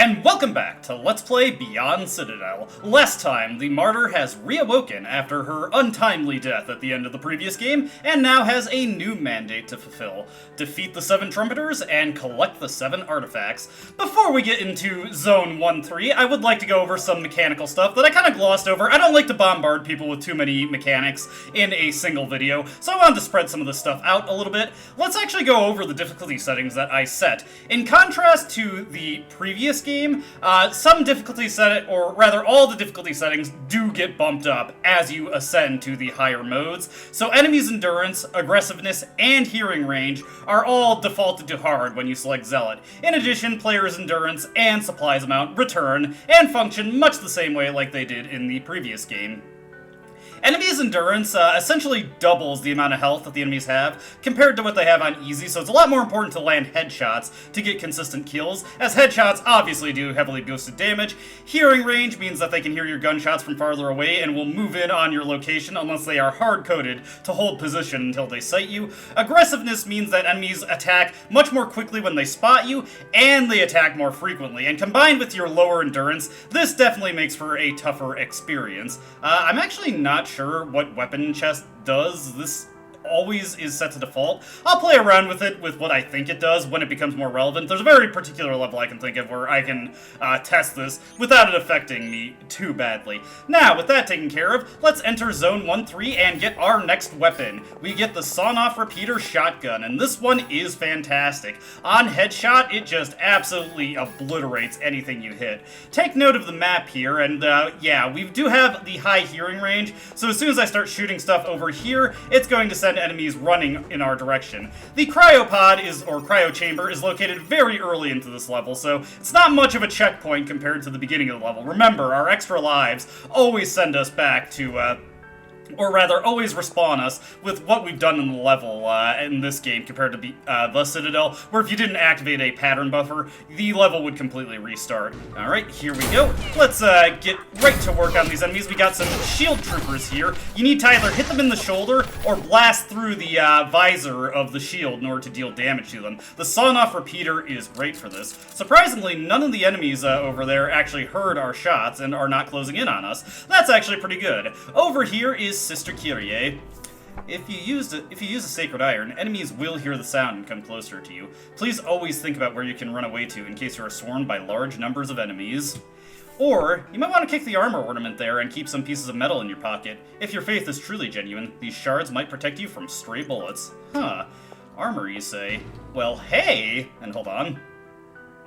And welcome back to Let's Play Beyond Citadel. Last time, the martyr has reawoken after her untimely death at the end of the previous game, and now has a new mandate to fulfill. Defeat the 7 Trumpeters and collect the 7 artifacts. Before we get into Zone 1-3, I would like to go over some mechanical stuff that I kind of glossed over. I don't like to bombard people with too many mechanics in a single video, so I wanted to spread some of this stuff out a little bit. Let's actually go over the difficulty settings that I set. In contrast to the previous game, some difficulty or rather all the difficulty settings do get bumped up as you ascend to the higher modes. So enemies' endurance, aggressiveness, and hearing range are all defaulted to hard when you select Zealot. In addition, players' endurance and supplies amount return and function much the same way like they did in the previous game. Enemies' endurance essentially doubles the amount of health that the enemies have compared to what they have on easy, so it's a lot more important to land headshots to get consistent kills, as headshots obviously do heavily boosted damage. Hearing range means that they can hear your gunshots from farther away and will move in on your location unless they are hard-coded to hold position until they sight you. Aggressiveness means that enemies attack much more quickly when they spot you, and they attack more frequently, and combined with your lower endurance, this definitely makes for a tougher experience. I'm actually not sure what weapon chest does. This always is set to default. I'll play around with it with what I think it does when it becomes more relevant. There's a very particular level I can think of where I can test this without it affecting me too badly. Now, with that taken care of, let's enter Zone 1-3 and get our next weapon. We get the Sawn-Off Repeater Shotgun, and this one is fantastic. On headshot, it just absolutely obliterates anything you hit. Take note of the map here, and yeah, we do have the high hearing range, so as soon as I start shooting stuff over here, it's going to send enemies running in our direction. The cryopod or cryo chamber is located very early into this level, so it's not much of a checkpoint compared to the beginning of the level. Remember, our extra lives always send us back to, or rather, always respawn us with what we've done in the level in this game compared to the Citadel, where if you didn't activate a pattern buffer, the level would completely restart. Alright, here we go. Let's get right to work on these enemies. We got some shield troopers here. You need to either hit them in the shoulder or blast through the visor of the shield in order to deal damage to them. The Sawn-Off Repeater is great for this. Surprisingly, none of the enemies over there actually heard our shots and are not closing in on us. That's actually pretty good. Over here is Sister Kyrie. If you use a Sacred Iron, enemies will hear the sound and come closer to you. Please always think about where you can run away to in case you are swarmed by large numbers of enemies. Or, you might want to kick the armor ornament there and keep some pieces of metal in your pocket. If your faith is truly genuine, these shards might protect you from stray bullets. Huh. Armor, you say? Well, hey! And hold on.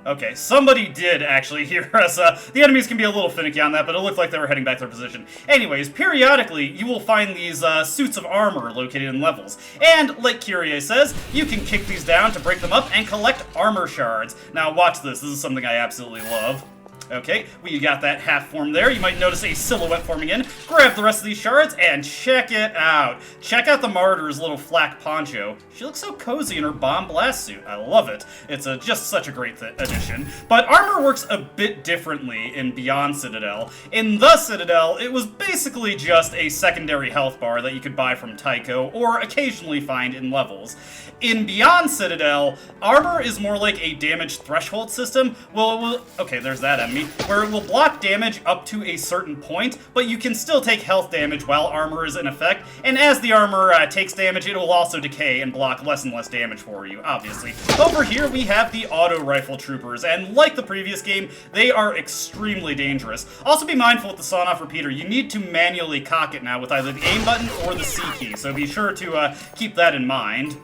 Okay, somebody did actually hear us. The enemies can be a little finicky on that, but it looked like they were heading back to their position. Anyways, periodically, you will find these suits of armor located in levels. And, like Kyrie says, you can kick these down to break them up and collect armor shards. Now, watch this. This is something I absolutely love. Okay, we got that half form there. You might notice a silhouette forming in. Grab the rest of these shards and check it out. Check out the Martyr's little flak poncho. She looks so cozy in her bomb blast suit. I love it. It's just such a great addition. But armor works a bit differently in Beyond Citadel. In the Citadel, it was basically just a secondary health bar that you could buy from Tycho or occasionally find in levels. In Beyond Citadel, armor is more like a damage threshold system. Well, okay, there's that enemy. Where it will block damage up to a certain point, but you can still take health damage while armor is in effect, and as the armor takes damage, it will also decay and block less and less damage for you, obviously. Over here, we have the auto rifle troopers, and like the previous game, they are extremely dangerous. Also be mindful with the Sawn-Off Repeater, you need to manually cock it now with either the aim button or the C key, so be sure to keep that in mind.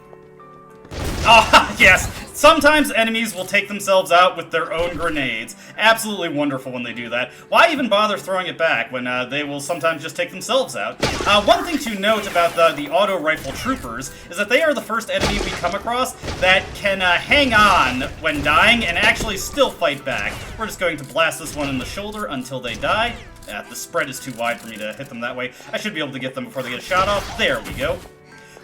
Ah, yes! Sometimes enemies will take themselves out with their own grenades. Absolutely wonderful when they do that. Why even bother throwing it back when they will sometimes just take themselves out? One thing to note about the auto rifle troopers is that they are the first enemy we come across that can hang on when dying and actually still fight back. We're just going to blast this one in the shoulder until they die. The spread is too wide for me to hit them that way. I should be able to get them before they get shot off. There we go.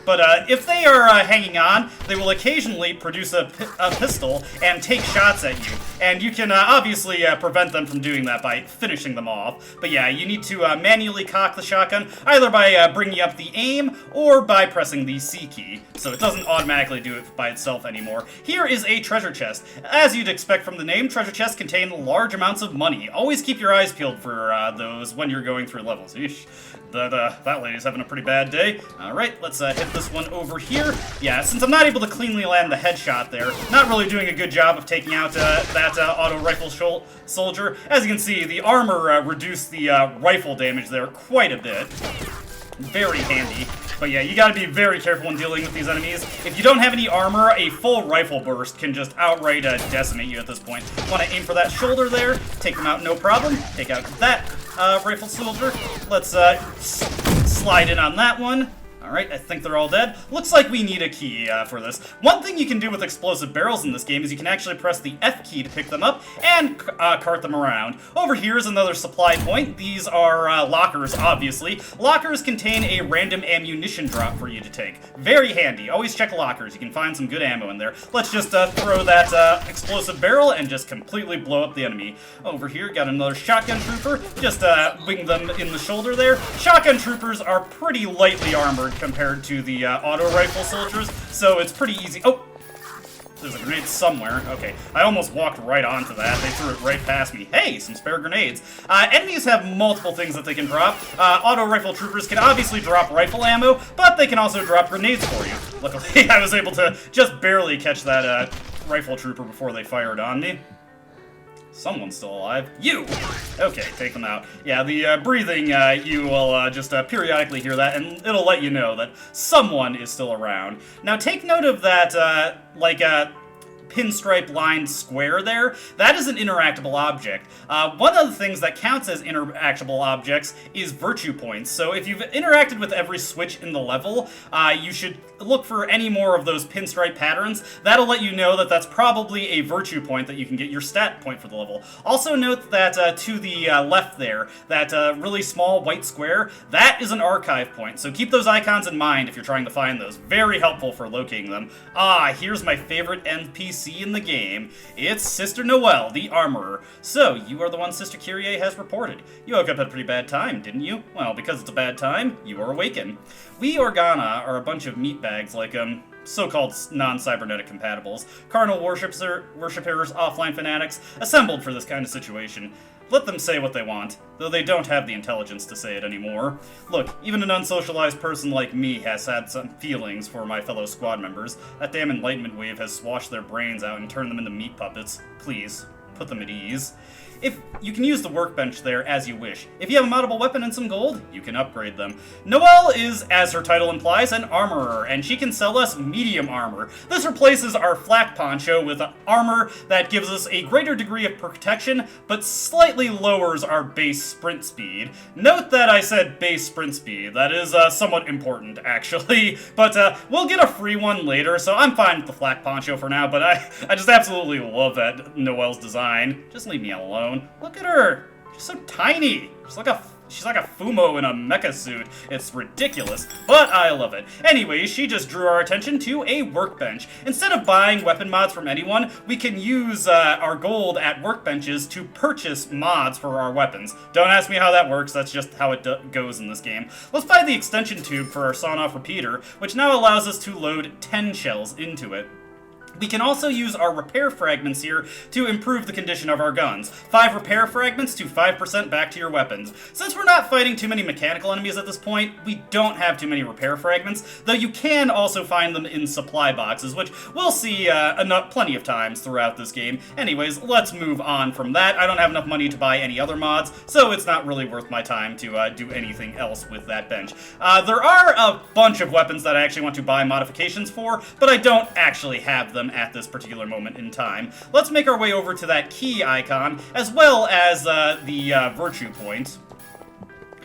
But if they are hanging on, they will occasionally produce a pistol and take shots at you. And you can obviously prevent them from doing that by finishing them off. But yeah, you need to manually cock the shotgun, either by bringing up the aim or by pressing the C key. So it doesn't automatically do it by itself anymore. Here is a treasure chest. As you'd expect from the name, treasure chests contain large amounts of money. Always keep your eyes peeled for those when you're going through levels. Eesh. That lady's having a pretty bad day. Alright, let's hit this one over here. Yeah, since I'm not able to cleanly land the headshot there, not really doing a good job of taking out that auto rifle soldier. As you can see, the armor reduced the rifle damage there quite a bit. Very handy. But yeah, you gotta be very careful when dealing with these enemies. If you don't have any armor, a full rifle burst can just outright decimate you at this point. Want to aim for that shoulder there, take them out no problem. Take out that rifle soldier. Let's slide in on that one. Alright, I think they're all dead. Looks like we need a key for this. One thing you can do with explosive barrels in this game is you can actually press the F key to pick them up and cart them around. Over here is another supply point. These are lockers, obviously. Lockers contain a random ammunition drop for you to take. Very handy. Always check lockers. You can find some good ammo in there. Let's just throw that explosive barrel and just completely blow up the enemy. Over here, got another shotgun trooper. Just wing them in the shoulder there. Shotgun troopers are pretty lightly armored compared to the auto rifle soldiers, so it's pretty easy. Oh! There's a grenade somewhere. Okay, I almost walked right onto that. They threw it right past me. Hey, some spare grenades. Enemies have multiple things that they can drop. Auto rifle troopers can obviously drop rifle ammo, but they can also drop grenades for you. Luckily, I was able to just barely catch that rifle trooper before they fired on me. Someone's still alive. You! Okay, take them out. Yeah, the breathing, you will just periodically hear that, and it'll let you know that someone is still around. Now, take note of that, pinstripe-lined square there. That is an interactable object. One of the things that counts as interactable objects is virtue points. So if you've interacted with every switch in the level, you should look for any more of those pinstripe patterns. That'll let you know that that's probably a virtue point that you can get your stat point for the level. Also note that to the left there, that really small white square, that is an archive point. So keep those icons in mind if you're trying to find those. Very helpful for locating them. Here's my favorite NPC in the game. It's Sister Noelle, the Armorer. So, you are the one Sister Kyrie has reported. You woke up at a pretty bad time, didn't you? Well, because it's a bad time, you are awakened. We Organa are a bunch of meatbags like, so-called non-cybernetic compatibles, carnal worshippers, offline fanatics, assembled for this kind of situation. Let them say what they want, though they don't have the intelligence to say it anymore. Look, even an unsocialized person like me has had some feelings for my fellow squad members. That damn enlightenment wave has swashed their brains out and turned them into meat puppets. Please, put them at ease. If you can use the workbench there as you wish. If you have a moddable weapon and some gold, you can upgrade them. Noelle is, as her title implies, an armorer, and she can sell us medium armor. This replaces our flak poncho with armor that gives us a greater degree of protection, but slightly lowers our base sprint speed. Note that I said base sprint speed. That is somewhat important, actually. But we'll get a free one later, so I'm fine with the flak poncho for now, but I just absolutely love that Noelle's design. Just leave me alone. Look at her. She's so tiny. She's like a Fumo in a mecha suit. It's ridiculous, but I love it. Anyways, she just drew our attention to a workbench. Instead of buying weapon mods from anyone, we can use our gold at workbenches to purchase mods for our weapons. Don't ask me how that works, that's just how it goes in this game. Let's buy the extension tube for our sawn-off repeater, which now allows us to load 10 shells into it. We can also use our repair fragments here to improve the condition of our guns. 5 repair fragments to 5% back to your weapons. Since we're not fighting too many mechanical enemies at this point, we don't have too many repair fragments, though you can also find them in supply boxes, which we'll see plenty of times throughout this game. Anyways, let's move on from that. I don't have enough money to buy any other mods, so it's not really worth my time to do anything else with that bench. There are a bunch of weapons that I actually want to buy modifications for, but I don't actually have them at this particular moment in time. Let's make our way over to that key icon, as well as the virtue point.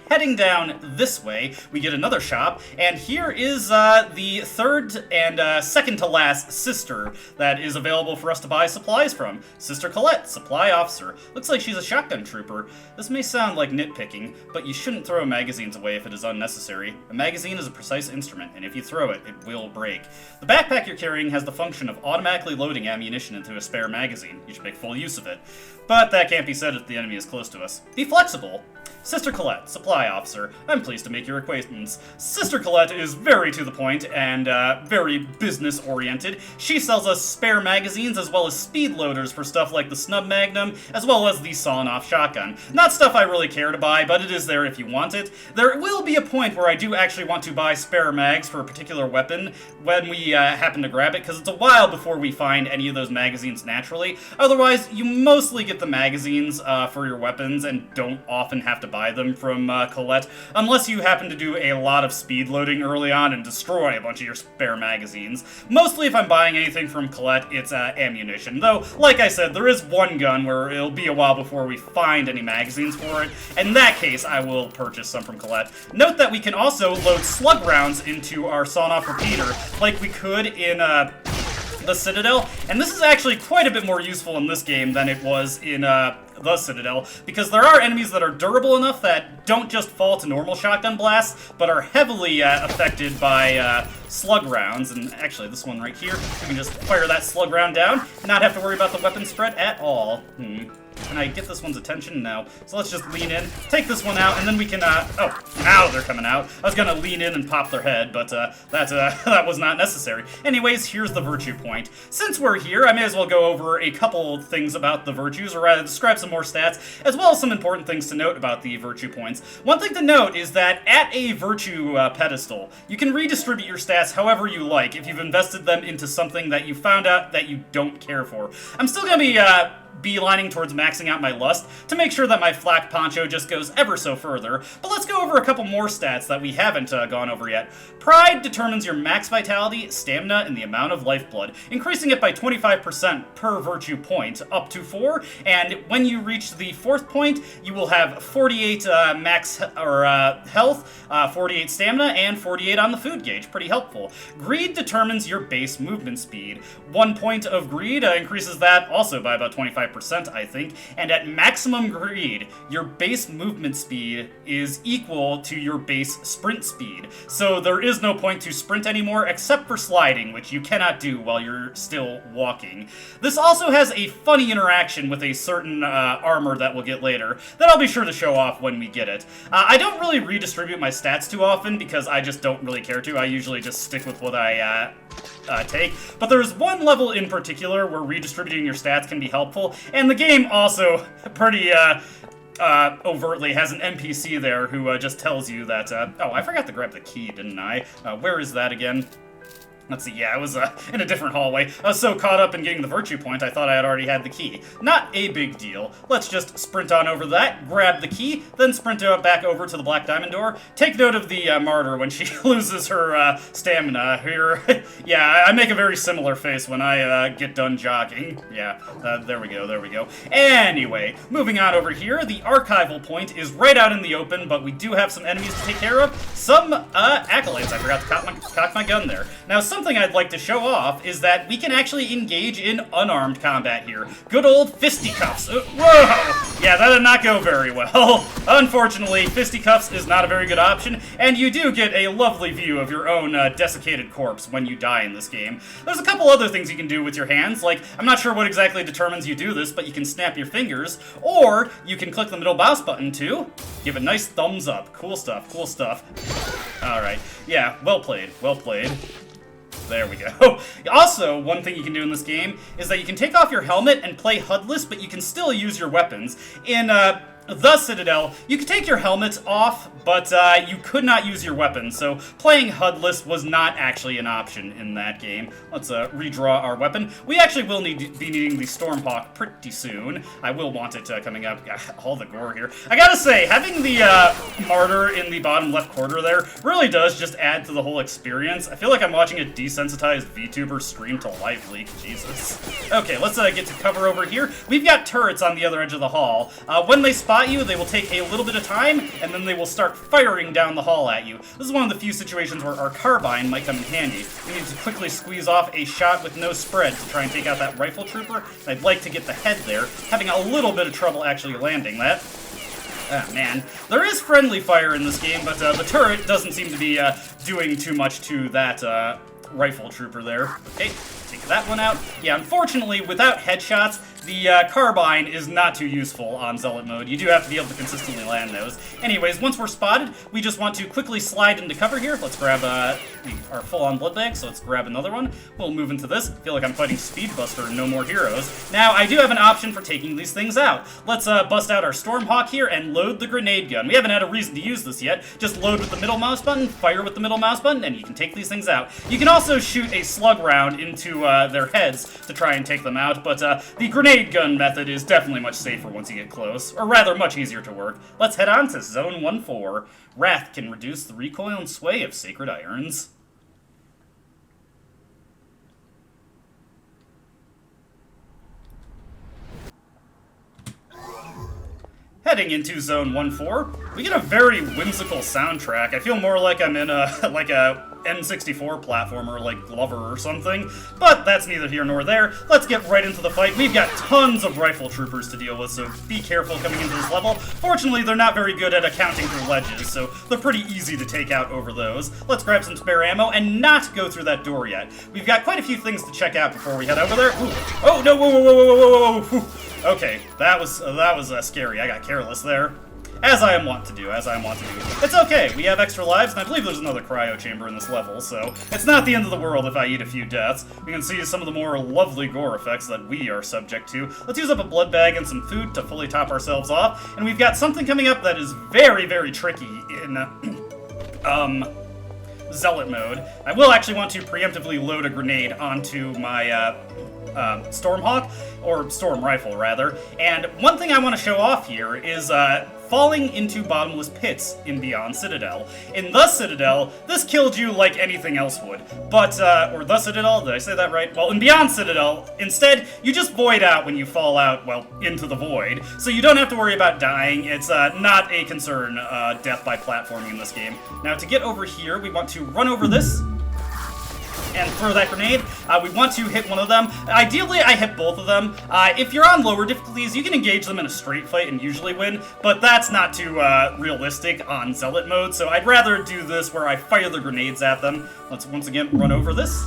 heading down this way, we get another shop, and here is the third and second to last sister that is available for us to buy supplies from. Sister Colette, Supply Officer. Looks like she's a shotgun trooper. This may sound like nitpicking, but you shouldn't throw magazines away if it is unnecessary. A magazine is a precise instrument, and if you throw it, it will break. The backpack you're carrying has the function of automatically loading ammunition into a spare magazine. You should make full use of it. But that can't be said if the enemy is close to us. Be flexible. Sister Colette, Supply Officer. I'm pleased to make your acquaintance. Sister Colette is very to the point and very business-oriented. She sells us spare magazines as well as speed loaders for stuff like the Snub Magnum, as well as the sawn-off shotgun. Not stuff I really care to buy, but it is there if you want it. There will be a point where I do actually want to buy spare mags for a particular weapon when we happen to grab it, because it's a while before we find any of those magazines naturally. Otherwise, you mostly get the magazines for your weapons and don't often have to buy them from Colette, unless you happen to do a lot of speed loading early on and destroy a bunch of your spare magazines. Mostly if I'm buying anything from Colette, it's ammunition. Though, like I said, there is one gun where it'll be a while before we find any magazines for it. In that case, I will purchase some from Colette. Note that we can also load slug rounds into our sawn-off repeater, like we could in the Citadel, and this is actually quite a bit more useful in this game than it was in the Citadel, because there are enemies that are durable enough that don't just fall to normal shotgun blasts, but are heavily affected by slug rounds. And actually, this one right here, we can just fire that slug round down, and not have to worry about the weapon spread at all. Can I get this one's attention? No. So let's just lean in, take this one out, and then we can, oh, now they're coming out. I was gonna lean in and pop their head, but that was not necessary. Anyways, here's the virtue point. Since we're here, I may as well go over a couple things about the virtues, or rather describe some more stats, as well as some important things to note about the virtue points. One thing to note is that at a virtue pedestal, you can redistribute your stats however you like if you've invested them into something that you found out that you don't care for. I'm still gonna be, beelining towards maxing out my lust to make sure that my flak poncho just goes ever so further, but let's go over a couple more stats that we haven't gone over yet. Pride determines your max vitality, stamina, and the amount of lifeblood, increasing it by 25% per virtue point, up to 4, and when you reach the 4th point, you will have 48 max health, 48 stamina, and 48 on the food gauge. Pretty helpful. Greed determines your base movement speed. 1 point of greed increases that also by about 25%, I think, and at maximum greed, your base movement speed is equal to your base sprint speed. So there is no point to sprint anymore except for sliding, which you cannot do while you're still walking. This also has a funny interaction with a certain armor that we'll get later that I'll be sure to show off when we get it. I don't really redistribute my stats too often because I just don't really care to. I usually just stick with what I take, but there's one level in particular where redistributing your stats can be helpful, and the game also pretty overtly has an NPC there who just tells you that, oh, I forgot to grab the key, didn't I? Where is that again? Let's see, yeah, I was in a different hallway. I was so caught up in getting the virtue point, I thought I had already had the key. Not a big deal. Let's just sprint on over that, grab the key, then sprint back over to the Black Diamond door. Take note of the martyr when she loses her stamina. Here, yeah, I make a very similar face when I get done jogging. Yeah, there we go, there we go. Anyway, moving on over here, the archival point is right out in the open, but we do have some enemies to take care of. Some accolades. I forgot to cock my gun there. Now, something I'd like to show off is that we can actually engage in unarmed combat here. Good old fisticuffs. Whoa! Yeah, that did not go very well. Unfortunately, fisticuffs is not a very good option, and you do get a lovely view of your own desiccated corpse when you die in this game. There's a couple other things you can do with your hands, like, I'm not sure what exactly determines you do this, but you can snap your fingers, or you can click the middle mouse button to give a nice thumbs up. Cool stuff, cool stuff. Alright, yeah, well played, well played. There we go. Also, one thing you can do in this game is that you can take off your helmet and play HUDless, but you can still use your weapons. In the Citadel, you could take your helmet off, but you could not use your weapons, so playing HUDless was not actually an option in that game. Let's redraw our weapon. We actually will be needing the Stormhawk pretty soon. I will want it coming up. All the gore here. I gotta say, having the martyr in the bottom left corner there really does just add to the whole experience. I feel like I'm watching a desensitized VTuber stream to live leak. Jesus. Okay, let's get to cover over here. We've got turrets on the other edge of the hall. When they spot spot you, they will take a little bit of time, and then they will start firing down the hall at you. This is one of the few situations where our carbine might come in handy. We need to quickly squeeze off a shot with no spread to try and take out that rifle trooper. I'd like to get the head there, having a little bit of trouble actually landing that. Ah, man. There is friendly fire in this game, but the turret doesn't seem to be doing too much to that rifle trooper there. Okay, take that one out. Yeah, unfortunately, without headshots, the carbine is not too useful on Zealot mode. You do have to be able to consistently land those. Anyways, once we're spotted, we just want to quickly slide into cover here. Let's grab our full-on blood bag, so let's grab another one. We'll move into this. I feel like I'm fighting Speedbuster and No More Heroes. Now, I do have an option for taking these things out. Let's bust out our Stormhawk here and load the grenade gun. We haven't had a reason to use this yet. Just load with the middle mouse button, fire with the middle mouse button, and you can take these things out. You can also shoot a slug round into their heads to try and take them out, but the grenade gun method is definitely much safer once you get close, or rather much easier to work. Let's head on to Zone 1-4. Wrath can reduce the recoil and sway of Sacred Irons. Heading into Zone 1-4, we get a very whimsical soundtrack. I feel more like I'm in a N64 platformer like Glover or something, but that's neither here nor there. Let's get right into the fight. We've got tons of rifle troopers to deal with, so be careful coming into this level. Fortunately, they're not very good at accounting for ledges, so they're pretty easy to take out over those. Let's grab some spare ammo and not go through that door yet. We've got quite a few things to check out before we head over there. Ooh. Oh, no, whoa, whoa, whoa, whoa, whoa, whoa. Okay, that was scary. I got careless there. As I am wont to do. It's okay, we have extra lives, and I believe there's another cryo chamber in this level, so it's not the end of the world if I eat a few deaths. We can see some of the more lovely gore effects that we are subject to. Let's use up a blood bag and some food to fully top ourselves off, and we've got something coming up that is very, very tricky in, Zealot mode. I will actually want to preemptively load a grenade onto my, Stormhawk, or Storm Rifle, rather. And one thing I want to show off here is, falling into bottomless pits in Beyond Citadel. In the Citadel, this killed you like anything else would. But, or the Citadel, did I say that right? Well, in Beyond Citadel, instead, you just void out when you fall out, well, into the void. So you don't have to worry about dying. It's not a concern, death by platforming in this game. Now, to get over here, we want to run over this and throw that grenade. We want to hit one of them. Ideally, I hit both of them. If you're on lower difficulties, you can engage them in a straight fight and usually win, but that's not too realistic on Zealot mode, so I'd rather do this where I fire the grenades at them. Let's once again run over this.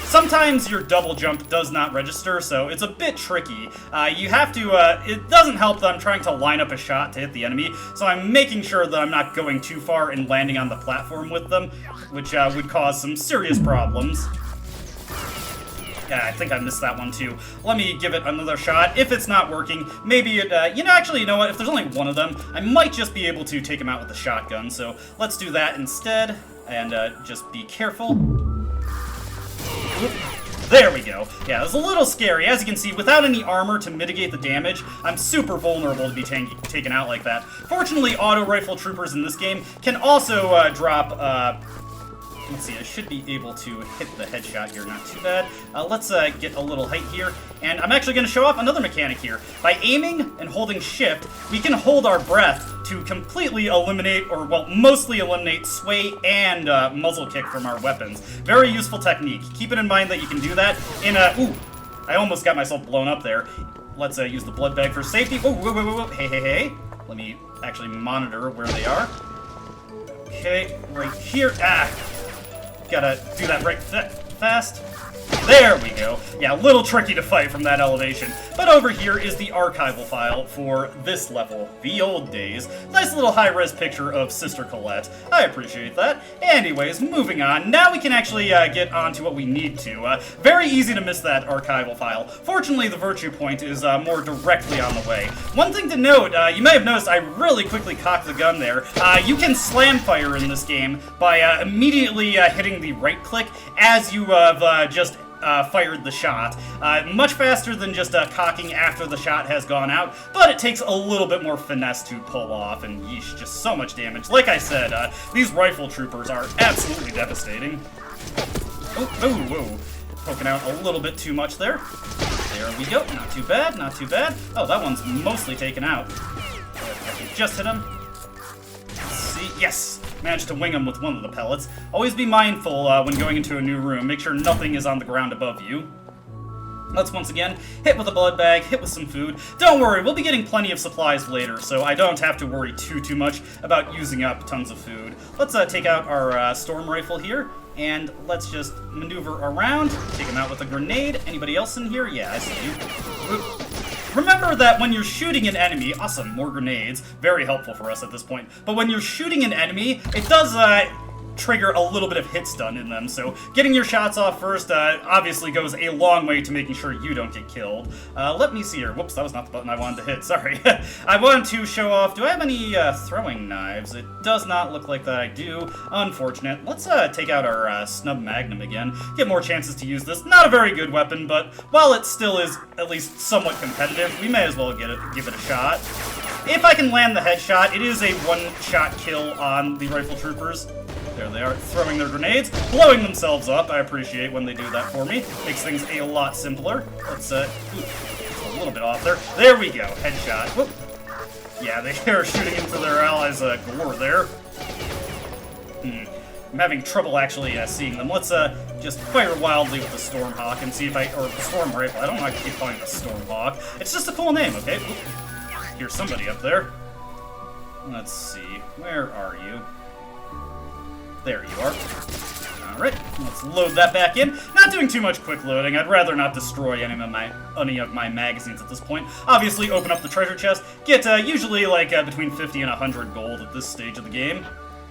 Sometimes your double jump does not register, so it's a bit tricky. You have to, it doesn't help that I'm trying to line up a shot to hit the enemy, so I'm making sure that I'm not going too far and landing on the platform with them, which would cause some serious problems. Yeah, I think I missed that one too. Let me give it another shot. If it's not working, maybe it, you know what, if there's only one of them, I might just be able to take him out with the shotgun, so let's do that instead, and just be careful. There we go. Yeah, it was a little scary. As you can see, without any armor to mitigate the damage, I'm super vulnerable to be taken out like that. Fortunately, auto rifle troopers in this game can also drop, let's see, I should be able to hit the headshot here, not too bad. Let's get a little height here, and I'm actually going to show off another mechanic here. By aiming and holding shift, we can hold our breath to completely eliminate, or well, mostly eliminate sway and muzzle kick from our weapons. Very useful technique. Keep it in mind that you can do that in a... Ooh, I almost got myself blown up there. Let's use the blood bag for safety. Ooh, whoa, whoa, whoa, whoa. Hey, hey, hey. Let me actually monitor where they are. Okay, right here. Gotta do that right fast. There we go. Yeah, a little tricky to fight from that elevation. But over here is the archival file for this level, The Old Days. Nice little high-res picture of Sister Colette. I appreciate that. Anyways, moving on. Now we can actually get on to what we need to. Very easy to miss that archival file. Fortunately, the Virtue Point is more directly on the way. One thing to note, you may have noticed I really quickly cocked the gun there. You can slam fire in this game by immediately hitting the right click as you have just fired the shot. Much faster than just cocking after the shot has gone out, but it takes a little bit more finesse to pull off, and yeesh, just so much damage. Like I said, these rifle troopers are absolutely devastating. Oh, oh, whoa. Poking out a little bit too much there. There we go. Not too bad, not too bad. Oh, that one's mostly taken out. Just hit him. See? Yes! Managed to wing him with one of the pellets. Always be mindful when going into a new room. Make sure nothing is on the ground above you. Let's once again hit with a blood bag, hit with some food. Don't worry, we'll be getting plenty of supplies later, so I don't have to worry too much about using up tons of food. Let's take out our storm rifle here, and let's just maneuver around. Take him out with a grenade. Anybody else in here? Yeah, I see you. Oop. Remember that when you're shooting an enemy, awesome, more grenades, very helpful for us at this point, but when you're shooting an enemy, it does trigger a little bit of hit stun in them, so getting your shots off first obviously goes a long way to making sure you don't get killed. Let me see here. Whoops, that was not the button I wanted to hit, sorry. I wanted to show off, do I have any throwing knives? It does not look like that I do. Unfortunate. Let's take out our snub magnum again. Get more chances to use this. Not a very good weapon, but while it still is at least somewhat competitive, we may as well give it a shot. If I can land the headshot, it is a one-shot kill on the rifle troopers. There they are, throwing their grenades, blowing themselves up. I appreciate when they do that for me. Makes things a lot simpler. Let's, a little bit off there. There we go, headshot. Whoop. Yeah, they are shooting into their allies' gore there. I'm having trouble actually seeing them. Let's just fire wildly with the Stormhawk and see if or the Storm Rifle. I don't know why I keep calling it a Stormhawk. It's just a cool name, okay? Oop. Here's somebody up there. Let's see, where are you? There you are. Alright, let's load that back in. Not doing too much quick loading. I'd rather not destroy any of my magazines at this point. Obviously, open up the treasure chest. Get usually like between 50 and 100 gold at this stage of the game.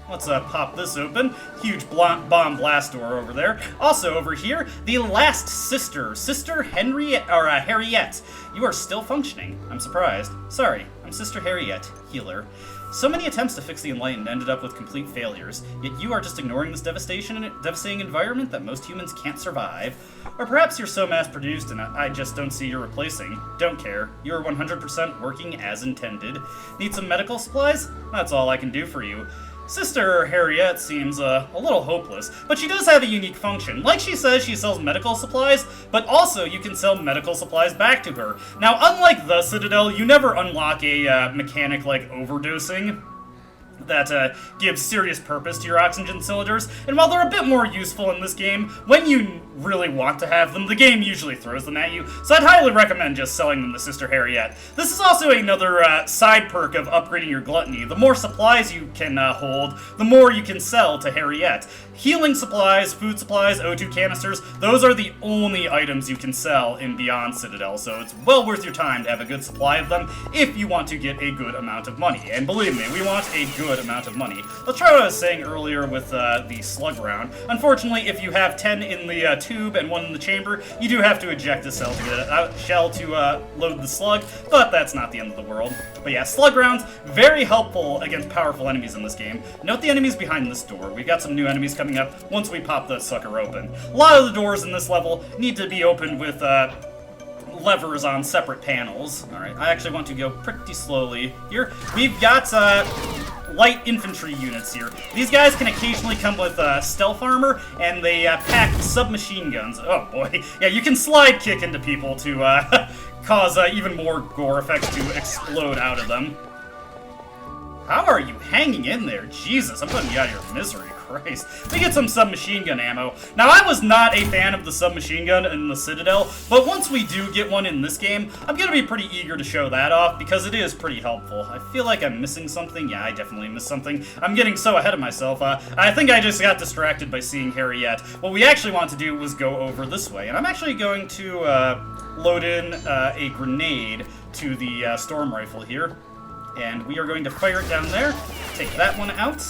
Let's pop this open. Huge bomb blast door over there. Also over here, the last sister, Sister Harriet. You are still functioning. I'm surprised. Sorry, I'm Sister Harriet, healer. So many attempts to fix the Enlightened ended up with complete failures, yet you are just ignoring this devastating environment that most humans can't survive. Or perhaps you're so mass-produced and I just don't see you're replacing. Don't care. You're 100% working as intended. Need some medical supplies? That's all I can do for you. Sister Harriet seems a little hopeless, but she does have a unique function. Like she says, she sells medical supplies, but also you can sell medical supplies back to her. Now, unlike the Citadel, you never unlock a mechanic like overdosing that gives serious purpose to your oxygen cylinders, and while they're a bit more useful in this game, when you really want to have them, the game usually throws them at you, so I'd highly recommend just selling them to Sister Harriet. This is also another side perk of upgrading your gluttony. The more supplies you can hold, the more you can sell to Harriet. Healing supplies, food supplies, O2 canisters, those are the only items you can sell in Beyond Citadel, so it's well worth your time to have a good supply of them if you want to get a good amount of money. And believe me, we want a good amount of money. Let's try what I was saying earlier with the slug round. Unfortunately, if you have 10 in the tube and 1 in the chamber, you do have to eject a shell to get a shell to load the slug, but that's not the end of the world. But yeah, slug rounds, very helpful against powerful enemies in this game. Note the enemies behind this door. We've got some new enemies coming up once we pop that sucker open. A lot of the doors in this level need to be opened with levers on separate panels. Alright, I actually want to go pretty slowly here. We've got light infantry units here. These guys can occasionally come with stealth armor, and they pack submachine guns. Oh boy. Yeah, you can slide kick into people to cause even more gore effects to explode out of them. How are you hanging in there? Jesus, I'm putting you out of your misery. Christ. We get some submachine gun ammo. Now, I was not a fan of the submachine gun in the Citadel, but once we do get one in this game, I'm gonna be pretty eager to show that off, because it is pretty helpful. I feel like I'm missing something. Yeah, I definitely missed something. I'm getting so ahead of myself. I think I just got distracted by seeing Harriet. What we actually want to do was go over this way, and I'm actually going to load in a grenade to the storm rifle here, and we are going to fire it down there. Take that one out.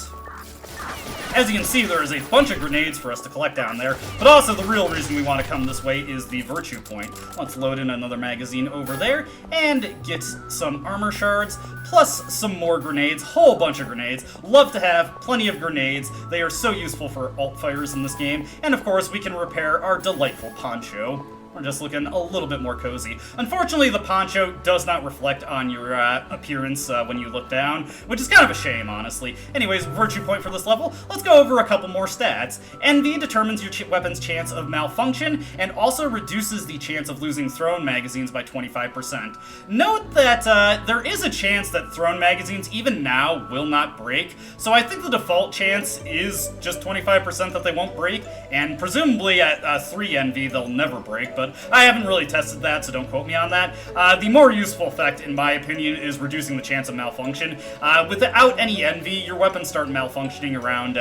As you can see, there is a bunch of grenades for us to collect down there, but also the real reason we want to come this way is the virtue point. Let's load in another magazine over there, and get some armor shards, plus some more grenades, whole bunch of grenades. Love to have plenty of grenades. They are so useful for alt fires in this game, and of course we can repair our delightful poncho. We're just looking a little bit more cozy. Unfortunately, the poncho does not reflect on your appearance when you look down, which is kind of a shame, honestly. Anyways, virtue point for this level. Let's go over a couple more stats. Envy determines your weapon's chance of malfunction and also reduces the chance of losing thrown magazines by 25%. Note that there is a chance that thrown magazines, even now, will not break, so I think the default chance is just 25% that they won't break, and presumably at 3 Envy they'll never break, but I haven't really tested that, so don't quote me on that. The more useful effect, in my opinion, is reducing the chance of malfunction. Without any Envy, your weapons start malfunctioning around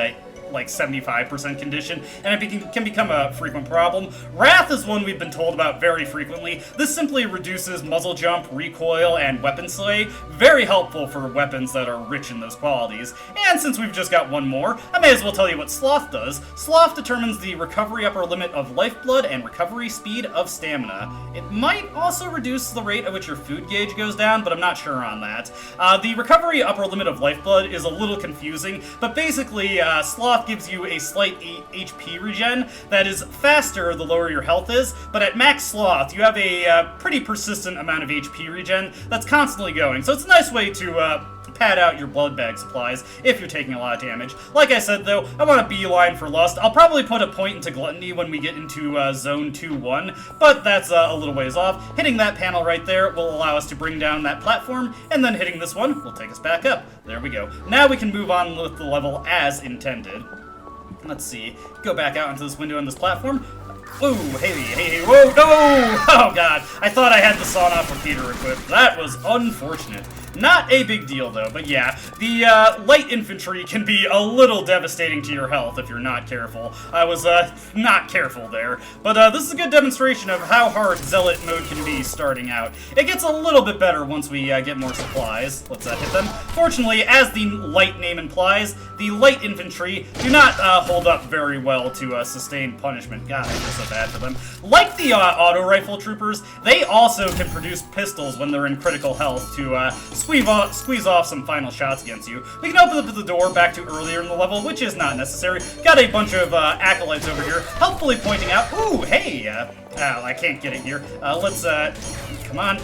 like 75% condition, and it can become a frequent problem. Wrath is one we've been told about very frequently. This simply reduces muzzle jump, recoil, and weapon slay. Very helpful for weapons that are rich in those qualities. And since we've just got one more, I may as well tell you what Sloth does. Sloth determines the recovery upper limit of lifeblood and recovery speed of stamina. It might also reduce the rate at which your food gauge goes down, but I'm not sure on that. The recovery upper limit of lifeblood is a little confusing, but basically, Sloth gives you a slight HP regen that is faster the lower your health is, but at max Sloth, you have a pretty persistent amount of HP regen that's constantly going, so it's a nice way to pad out your blood bag supplies if you're taking a lot of damage. Like I said, though, I want a beeline for Lust. I'll probably put a point into Gluttony when we get into Zone 2-1, but that's a little ways off. Hitting that panel right there will allow us to bring down that platform, and then hitting this one will take us back up. There we go. Now we can move on with the level as intended. Let's see. Go back out into this window on this platform. Ooh, hey, whoa, no! Oh god, I thought I had the sawn-off repeater equipped. That was unfortunate. Not a big deal, though, but yeah, the light infantry can be a little devastating to your health if you're not careful. I was not careful there, but this is a good demonstration of how hard Zealot mode can be starting out. It gets a little bit better once we get more supplies. Let's hit them. Fortunately, as the light name implies, the light infantry do not hold up very well to sustained punishment. God, I feel so bad for them. Like the auto rifle troopers, they also can produce pistols when they're in critical health to squeeze off some final shots against you. We can open up the door back to earlier in the level, which is not necessary. Got a bunch of acolytes over here, helpfully pointing out, ooh, hey, I can't get it here. Let's, come on.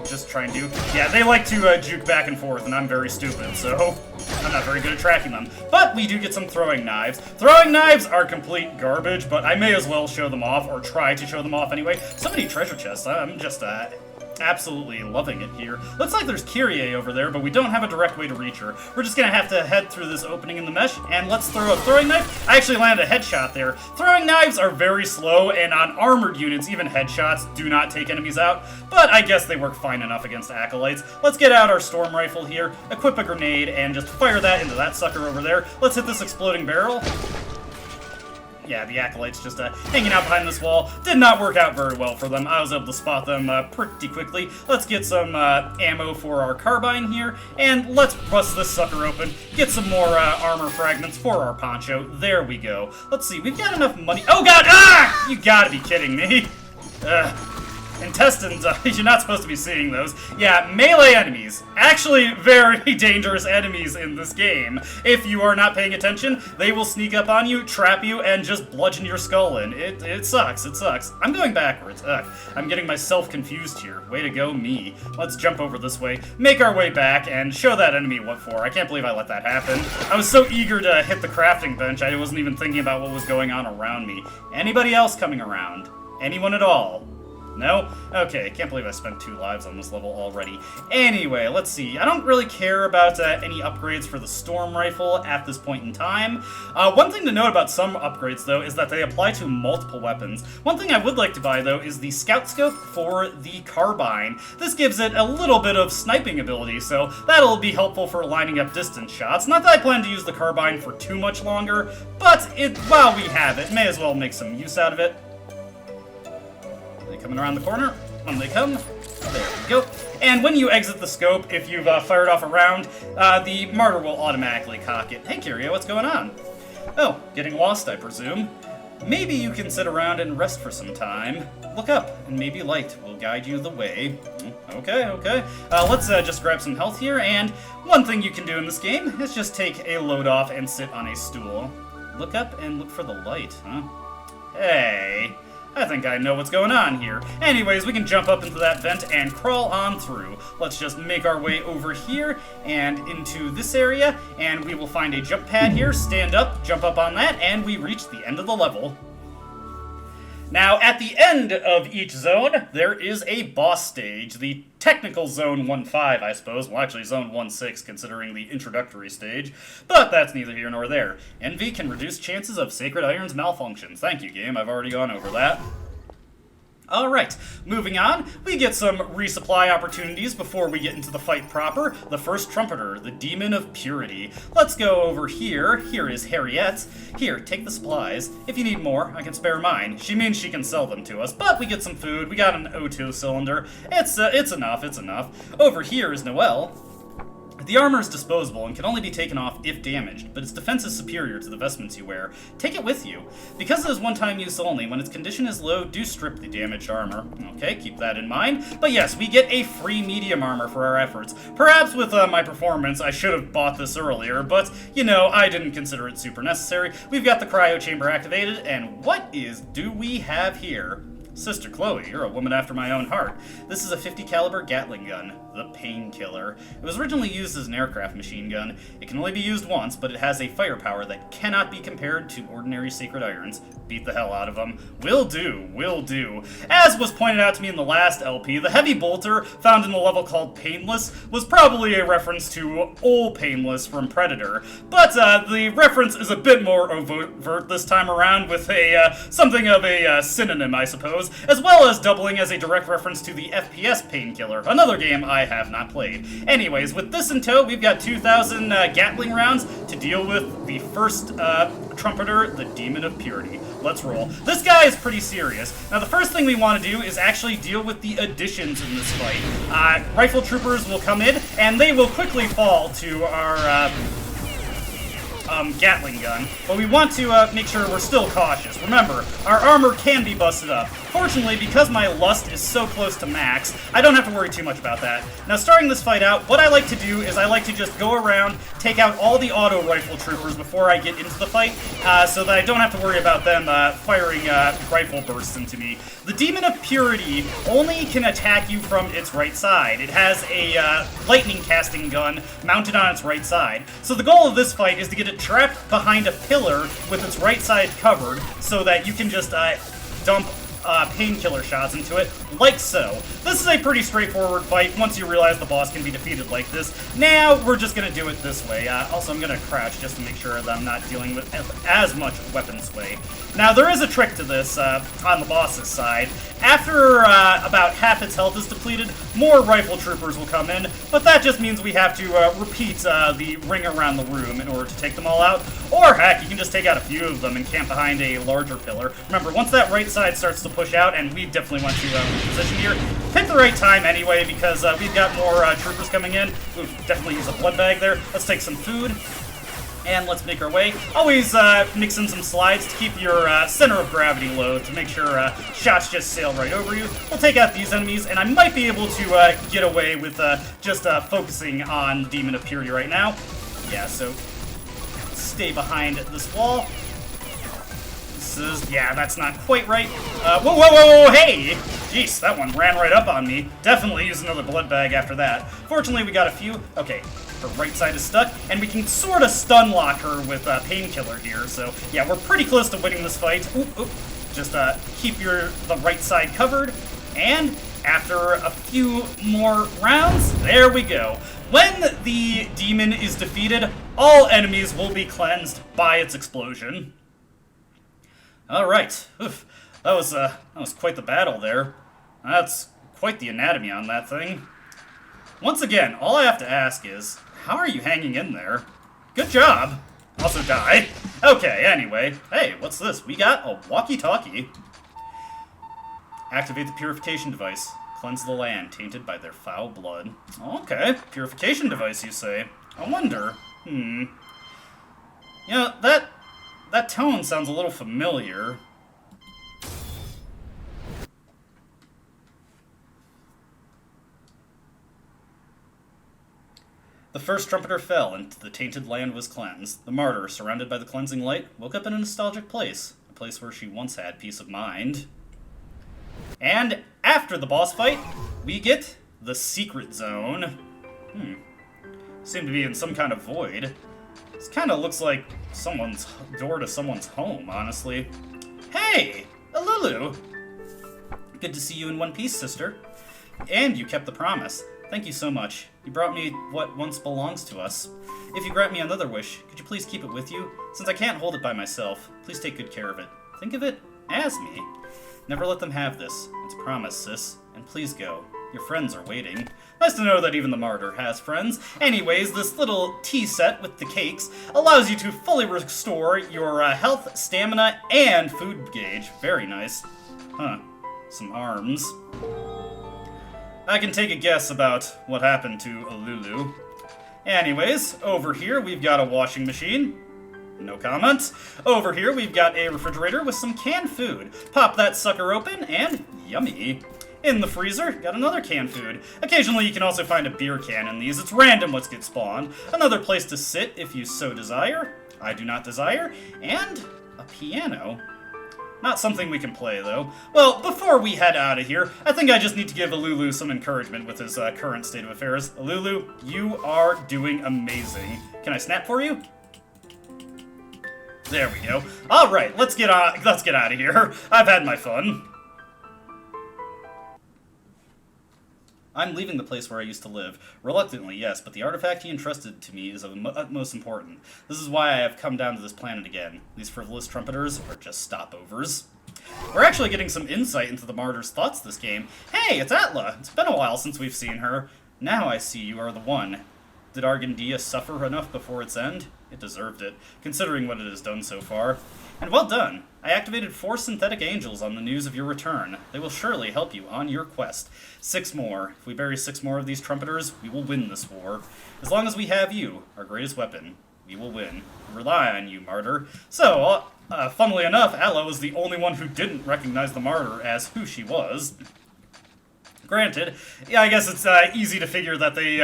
Just try and do. Yeah, they like to juke back and forth, and I'm very stupid, so I'm not very good at tracking them. But we do get some throwing knives. Throwing knives are complete garbage, but I may as well show them off, or try to show them off anyway. So many treasure chests. I'm just, absolutely loving it here. Looks like there's Kyrie over there, but we don't have a direct way to reach her. We're just gonna have to head through this opening in the mesh, and let's throw a throwing knife. I actually landed a headshot there. Throwing knives are very slow, and on armored units, even headshots do not take enemies out, but I guess they work fine enough against acolytes. Let's get out our storm rifle here, equip a grenade, and just fire that into that sucker over there. Let's hit this exploding barrel. Yeah, the acolytes just hanging out behind this wall. Did not work out very well for them. I was able to spot them pretty quickly. Let's get some ammo for our carbine here, and let's bust this sucker open. Get some more armor fragments for our poncho. There we go. Let's see, we've got enough money. Oh god! Ah! You gotta be kidding me. Intestines, you're not supposed to be seeing those. Yeah, melee enemies. Actually, very dangerous enemies in this game. If you are not paying attention, they will sneak up on you, trap you, and just bludgeon your skull in. It sucks, it sucks. I'm going backwards. I'm getting myself confused here. Way to go, me. Let's jump over this way, make our way back, and show that enemy what for. I can't believe I let that happen. I was so eager to hit the crafting bench, I wasn't even thinking about what was going on around me. Anybody else coming around? Anyone at all? No? Okay, can't believe I spent 2 lives on this level already. Anyway, let's see. I don't really care about any upgrades for the storm rifle at this point in time. One thing to note about some upgrades, though, is that they apply to multiple weapons. One thing I would like to buy, though, is the scout scope for the carbine. This gives it a little bit of sniping ability, so that'll be helpful for lining up distance shots. Not that I plan to use the carbine for too much longer, but while we have it, may as well make some use out of it. Coming around the corner. When they come, there we go. And when you exit the scope, if you've fired off a round, the martyr will automatically cock it. Hey, Kyria, what's going on? Oh, getting lost, I presume. Maybe you can sit around and rest for some time. Look up, and maybe light will guide you the way. Okay. Let's just grab some health here, and one thing you can do in this game is just take a load off and sit on a stool. Look up and look for the light, huh? Hey. I think I know what's going on here. Anyways, we can jump up into that vent and crawl on through. Let's just make our way over here and into this area, and we will find a jump pad here, stand up, jump up on that, and we reach the end of the level. Now, at the end of each zone, there is a boss stage. The technical Zone 1-5, I suppose. Well, actually, Zone 1-6, considering the introductory stage. But that's neither here nor there. Envy can reduce chances of Sacred Iron's malfunctions. Thank you, game. I've already gone over that. Alright, moving on, we get some resupply opportunities before we get into the fight proper. The first Trumpeter, the Demon of Purity. Let's go over here. Here is Harriet. Here, take the supplies. If you need more, I can spare mine. She means she can sell them to us, but we get some food. We got an O2 cylinder. It's enough, it's enough. Over here is Noelle. The armor is disposable and can only be taken off if damaged, but its defense is superior to the vestments you wear. Take it with you. Because it is one-time use only, when its condition is low, do strip the damaged armor. Okay, keep that in mind. But yes, we get a free medium armor for our efforts. Perhaps with my performance, I should have bought this earlier, but, you know, I didn't consider it super necessary. We've got the cryo chamber activated, and what do we have here? Sister Chloe, you're a woman after my own heart. This is a 50 caliber Gatling gun, the Painkiller. It was originally used as an aircraft machine gun. It can only be used once, but it has a firepower that cannot be compared to ordinary Sacred Irons. Beat the hell out of them. Will do, will do. As was pointed out to me in the last LP, the heavy bolter found in the level called Painless was probably a reference to Ol' Painless from Predator, but the reference is a bit more overt this time around with something of a synonym, I suppose, as well as doubling as a direct reference to the FPS Painkiller, another game I have not played. Anyways, with this in tow, we've got 2,000 Gatling rounds to deal with the first Trumpeter, the Demon of Purity. Let's roll. This guy is pretty serious. Now, the first thing we want to do is actually deal with the additions in this fight. Rifle troopers will come in, and they will quickly fall to our Gatling gun, but we want to make sure we're still cautious. Remember, our armor can be busted up. Fortunately, because my lust is so close to max, I don't have to worry too much about that. Now, starting this fight out, what I like to do is I like to just go around, take out all the auto rifle troopers before I get into the fight, so that I don't have to worry about them firing rifle bursts into me. The Demon of Purity only can attack you from its right side. It has a lightning casting gun mounted on its right side. So the goal of this fight is to get it trapped behind a pillar with its right side covered so that you can just dump painkiller shots into it, like so. This is a pretty straightforward fight once you realize the boss can be defeated like this. Now, we're just going to do it this way. Also, I'm going to crouch just to make sure that I'm not dealing with as much weapon sway. Now, there is a trick to this on the boss's side. After about half its health is depleted, more rifle troopers will come in, but that just means we have to repeat the ring around the room in order to take them all out. Or, heck, you can just take out a few of them and camp behind a larger pillar. Remember, once that right side starts to push out, and we definitely want to reposition here, pick the right time anyway, because we've got more troopers coming in. We'll definitely use a blood bag there. Let's take some food. And let's make our way. Always mix in some slides to keep your center of gravity low to make sure shots just sail right over you. We'll take out these enemies, and I might be able to get away with just focusing on Demon of Purity right now. Yeah, so stay behind this wall. This is, yeah, that's not quite right. Whoa, whoa, whoa, whoa, hey! Jeez, that one ran right up on me. Definitely use another blood bag after that. Fortunately, we got a few. Okay. Her right side is stuck, and we can sort of stun lock her with Painkiller here. So, yeah, we're pretty close to winning this fight. Oop, oop. Just keep the right side covered, and after a few more rounds, there we go. When the demon is defeated, all enemies will be cleansed by its explosion. All right. Oof. That was quite the battle there. That's quite the anatomy on that thing. Once again, all I have to ask is, how are you hanging in there? Good job. Also die. Okay, anyway. Hey, what's this? We got a walkie-talkie. Activate the purification device. Cleanse the land, tainted by their foul blood. Okay, purification device, you say. I wonder. You know, that tone sounds a little familiar. The first Trumpeter fell, and the tainted land was cleansed. The martyr, surrounded by the cleansing light, woke up in a nostalgic place. A place where she once had peace of mind. And after the boss fight, we get the secret zone. Seem to be in some kind of void. This kind of looks like someone's door to someone's home, honestly. Hey, Alulu! Good to see you in one piece, sister. And you kept the promise. Thank you so much. You brought me what once belongs to us. If you grant me another wish, could you please keep it with you? Since I can't hold it by myself, please take good care of it. Think of it as me. Never let them have this. It's a promise, sis. And please go. Your friends are waiting. Nice to know that even the martyr has friends. Anyways, this little tea set with the cakes allows you to fully restore your health, stamina, and food gauge. Very nice. Huh. Some arms. I can take a guess about what happened to Alulu. Anyways, over here we've got a washing machine. No comment. Over here we've got a refrigerator with some canned food. Pop that sucker open and yummy. In the freezer, got another canned food. Occasionally you can also find a beer can in these. It's random what gets spawned. Another place to sit if you so desire. I do not desire. And a piano. Not something we can play, though. Well, before we head out of here, I think I just need to give Alulu some encouragement with his current state of affairs. Alulu, you are doing amazing. Can I snap for you? There we go. All right, let's get out of here. I've had my fun. I'm leaving the place where I used to live. Reluctantly, yes, but the artifact he entrusted to me is of utmost importance. This is why I have come down to this planet again. These frivolous trumpeters are just stopovers. We're actually getting some insight into the martyr's thoughts this game. Hey, it's Atla! It's been a while since we've seen her. Now I see you are the one. Did Argandea suffer enough before its end? It deserved it, considering what it has done so far. And well done! I activated 4 synthetic angels on the news of your return. They will surely help you on your quest. 6 more. If we bury 6 more of these trumpeters, we will win this war. As long as we have you, our greatest weapon, we will win. Rely on you, martyr. So, funnily enough, Atla was the only one who didn't recognize the martyr as who she was. Granted, yeah, I guess it's easy to figure that they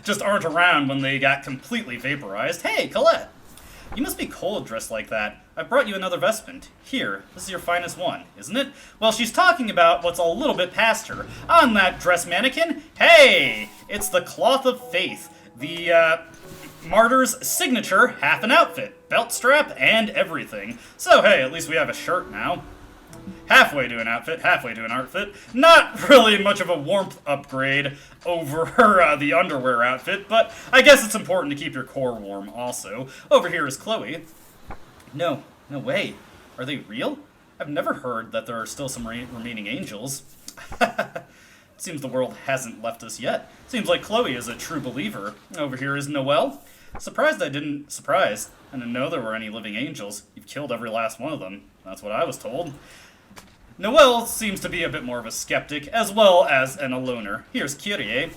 just aren't around when they got completely vaporized. Hey, Colette! You must be cold dressed like that. I brought you another vestment. Here, this is your finest one, isn't it? Well, she's talking about what's a little bit past her. On that dress mannequin, hey! It's the Cloth of Faith. The, martyr's signature half an outfit. Belt strap and everything. So, hey, at least we have a shirt now. Halfway to an outfit, halfway to an outfit. Not really much of a warmth upgrade over the underwear outfit, but I guess it's important to keep your core warm also. Over here is Chloe. No way. Are they real? I've never heard that there are still some remaining angels. It seems the world hasn't left us yet. Seems like Chloe is a true believer. Over here is Noelle. Surprised I didn't know there were any living angels. You've killed every last one of them. That's what I was told. Noelle seems to be a bit more of a skeptic, as well as an aloner. Here's Kyrie.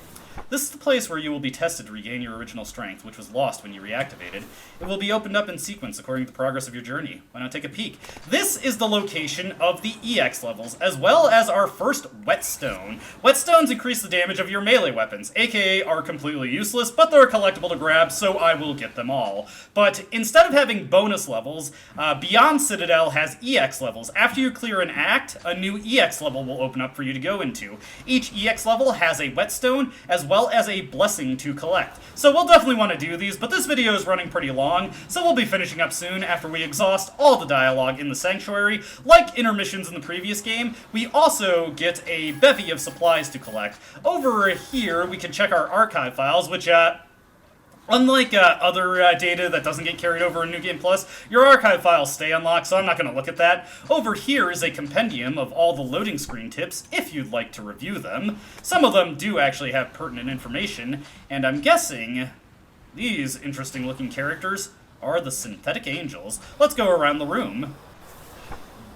This is the place where you will be tested to regain your original strength, which was lost when you reactivated. It will be opened up in sequence according to the progress of your journey. Why not take a peek? This is the location of the EX levels, as well as our first whetstone. Whetstones increase the damage of your melee weapons, aka are completely useless, but they're collectible to grab, so I will get them all. But instead of having bonus levels, Beyond Citadel has EX levels. After you clear an act, a new EX level will open up for you to go into. Each EX level has a whetstone, as well as a blessing to collect. So we'll definitely want to do these, but this video is running pretty long, so we'll be finishing up soon after we exhaust all the dialogue in the Sanctuary. Like intermissions in the previous game, we also get a bevy of supplies to collect. Over here, we can check our archive files, which, unlike other data that doesn't get carried over in New Game Plus, your archive files stay unlocked, so I'm not going to look at that. Over here is a compendium of all the loading screen tips, if you'd like to review them. Some of them do actually have pertinent information, and I'm guessing these interesting looking characters are the synthetic angels. Let's go around the room.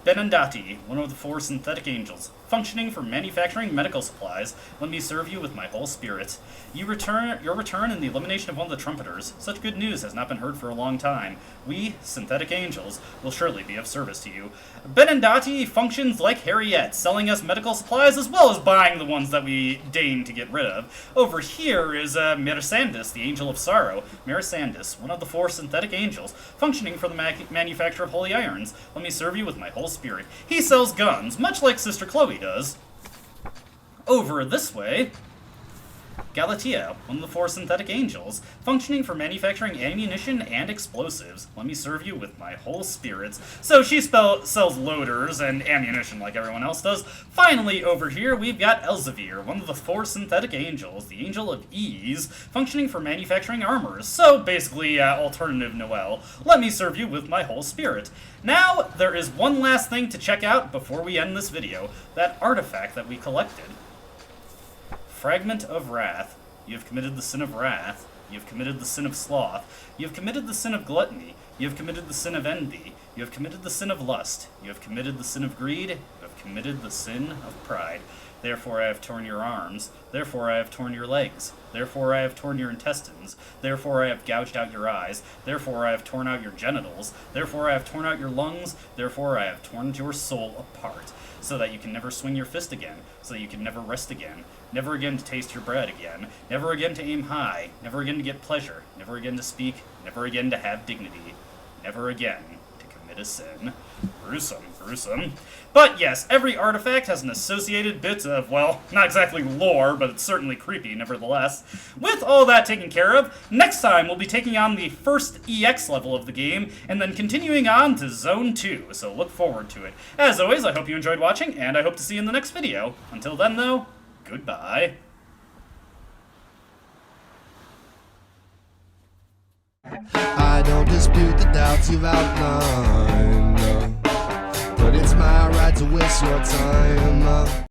Benandati, one of the 4 synthetic angels, functioning for manufacturing medical supplies. Let me serve you with my whole spirit. Your return and the elimination of one of the trumpeters. Such good news has not been heard for a long time. We, synthetic angels, will surely be of service to you. Benandati functions like Harriet, selling us medical supplies as well as buying the ones that we deign to get rid of. Over here is Merisandus, the Angel of Sorrow. Merisandus, one of the 4 synthetic angels, functioning for the manufacture of holy irons. Let me serve you with my whole spirit. He sells guns, much like Sister Chloe does. Over this way, Galatea, one of the 4 synthetic angels, functioning for manufacturing ammunition and explosives. Let me serve you with my whole spirits. So she sells loaders and ammunition like everyone else does. Finally, over here, we've got Elzevir, one of the 4 synthetic angels, the Angel of Ease, functioning for manufacturing armors. So basically, alternative Noel. Let me serve you with my whole spirit. Now, there is one last thing to check out before we end this video, that artifact that we collected. Fragment of Wrath. You have committed the sin of wrath. You have committed the sin of sloth. You have committed the sin of gluttony. You have committed the sin of envy. You have committed the sin of lust. You have committed the sin of greed. You have committed the sin of pride. Therefore I have torn your arms. Therefore I have torn your legs. Therefore I have torn your intestines. Therefore I have gouged out your eyes. Therefore I have torn out your genitals. Therefore I have torn out your lungs. Therefore I have torn your soul apart, so that you can never swing your fist again, so that you can never rest again, never again to taste your bread again, never again to aim high, never again to get pleasure, never again to speak, never again to have dignity, never again to commit a sin. Gruesome, gruesome. But yes, every artifact has an associated bit of, well, not exactly lore, but it's certainly creepy nevertheless. With all that taken care of, next time we'll be taking on the first EX level of the game, and then continuing on to Zone 2, so look forward to it. As always, I hope you enjoyed watching, and I hope to see you in the next video. Until then, though, goodbye. I don't dispute the doubts you've outlined, but it's my right to waste your time.